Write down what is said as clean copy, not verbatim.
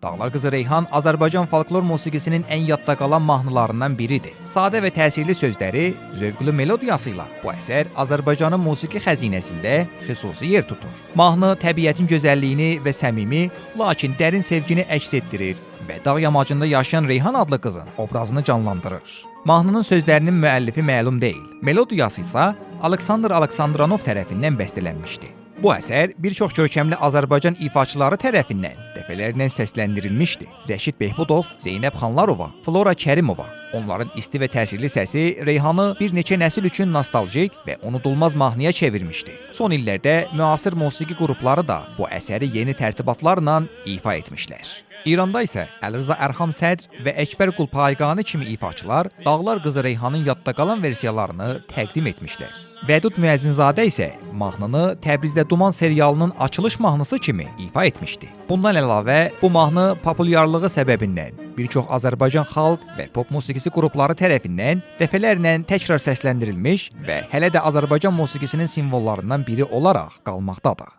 Dağlar Qızı Reyhan Azərbaycan folklor musiqisinin ən yadda qalan mahnılarından biridir. Sadə və təsirli sözləri, zövqlü melodiyası ilə bu əsər Azərbaycanın musiqi xəzinəsində xüsusi yer tutur. Mahnı təbiətin gözəlliyini və səmimi, lakin dərin sevgini əks etdirir və dağ yamacında yaşayan Reyhan adlı qızın obrazını canlandırır. Mahnının sözlərinin müəllifi məlum deyil, melodiyası isə Aleksandr Aleksandranov tərəfindən bəstələnmişdi. Bu əsər bir çox görkəmli Azərbaycan ifaçıları tərəfindən dəfələrlə səsləndirilmişdi. Rəşid Behbudov, Zeynəb Xanlarova, Flora Kərimova. Onların isti və təsirli səsi Reyhanı bir neçə nəsil üçün nostaljik və unudulmaz mahnıya çevirmişdi. Son illərdə müasir musiqi qrupları da bu əsəri yeni tərtibatlarla ifa etmişlər. İranda isə Əlirza Ərham Sədr və Əkbər Qulpayqani kimi ifaçılar Dağlar Qızı Reyhanın yadda qalan versiyalarını təqdim etmişlər. Vədud Müəzzinzadə isə mahnını Təbrizdə Duman serialının açılış mahnısı kimi ifa etmişdi. Bundan əlavə, bu mahnı populyarlığı səbəbindən bir çox Azərbaycan xalq və pop musiqisi qrupları tərəfindən dəfələrlə təkrar səsləndirilmiş və hələ də Azərbaycan musiqisinin simvollarından biri olaraq qalmaqdadır.